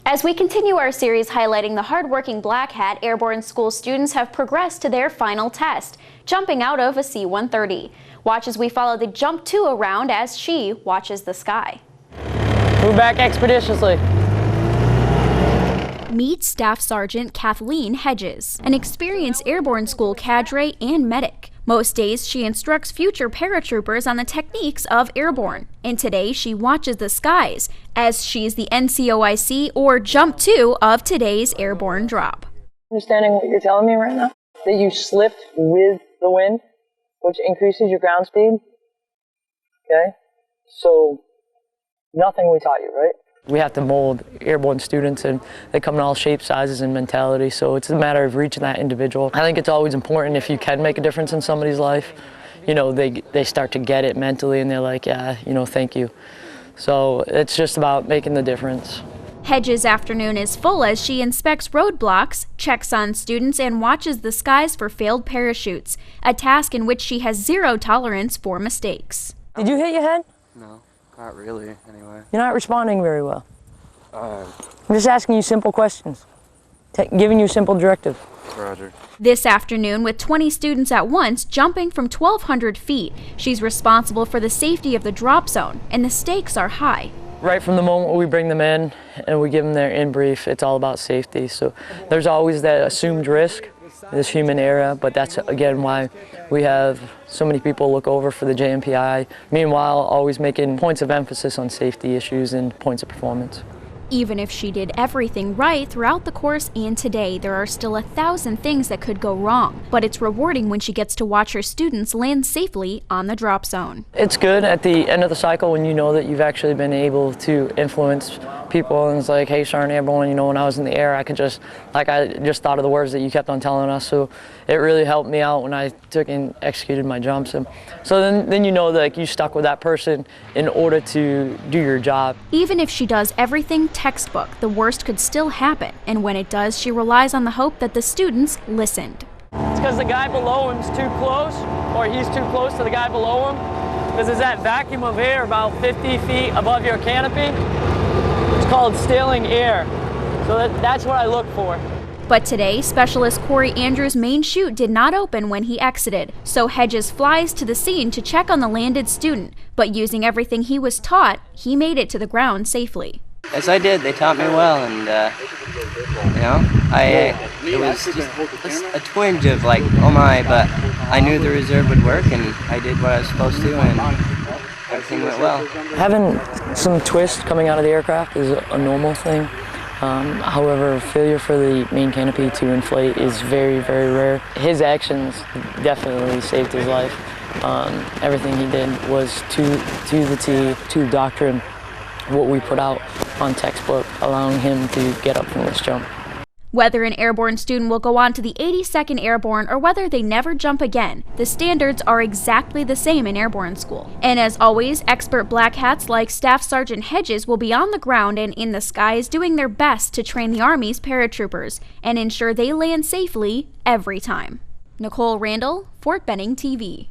As we continue our series highlighting the hardworking Black Hat, Airborne School students have progressed to their final test, jumping out of a C-130. Watch as we follow the Jump 2 around as she watches the sky. Move back expeditiously. Meet Staff Sergeant Kathleen Hedges, an experienced Airborne School cadre and medic. Most days, she instructs future paratroopers on the techniques of airborne. And today, she watches the skies, as she's the NCOIC, or Jump 2, of today's airborne drop. Understanding what you're telling me right now? That you slipped with the wind, which increases your ground speed? Okay? So, nothing we taught you, right? We have to mold airborne students, and they come in all shapes, sizes, and mentality, so it's a matter of reaching that individual. I think it's always important if you can make a difference in somebody's life. You know, they start to get it mentally, and they're like, yeah, you know, thank you. So it's just about making the difference. Hedges' afternoon is full as she inspects roadblocks, checks on students, and watches the skies for failed parachutes, a task in which she has zero tolerance for mistakes. Did you hit your head? No. Not really, anyway. You're not responding very well. I'm just asking you simple questions, giving you simple directives. Roger. This afternoon, with 20 students at once jumping from 1,200 feet, she's responsible for the safety of the drop zone, and the stakes are high. Right from the moment we bring them in and we give them their in-brief, it's all about safety. So there's always that assumed risk, this human error, but that's again why we have so many people look over for the JMPI. Meanwhile, always making points of emphasis on safety issues and points of performance. Even if she did everything right throughout the course and today, there are still 1,000 things that could go wrong. But it's rewarding when she gets to watch her students land safely on the drop zone. It's good at the end of the cycle when you know that you've actually been able to influence people, and it's like, hey, Sergeant Airborne, you know, when I was in the air, I just thought of the words that you kept on telling us, so it really helped me out when I took and executed my jumps. And so then you know that, like, you stuck with that person in order to do your job. Even if she does everything textbook, the worst could still happen, and when it does, she relies on the hope that the students listened. It's because the guy below him's too close, or he's too close to the guy below him, because there's that vacuum of air about 50 feet above your canopy. It's called stealing air, so that's what I look for. But today, Specialist Corey Andrews' main chute did not open when he exited, so Hedges flies to the scene to check on the landed student. But using everything he was taught, he made it to the ground safely. Yes, I did. They taught me well, and you know, it was just a twinge of like, oh my, but I knew the reserve would work, and I did what I was supposed to, and everything went well. Having some twist coming out of the aircraft is a normal thing. However, failure for the main canopy to inflate is very, very rare. His actions definitely saved his life. Everything he did was to the T, to doctrine, what we put out on textbook, allowing him to get up from this jump. Whether an airborne student will go on to the 82nd Airborne or whether they never jump again, the standards are exactly the same in Airborne School. And as always, expert Black Hats like Staff Sergeant Hedges will be on the ground and in the skies doing their best to train the Army's paratroopers and ensure they land safely every time. Nicole Randall, Fort Benning TV.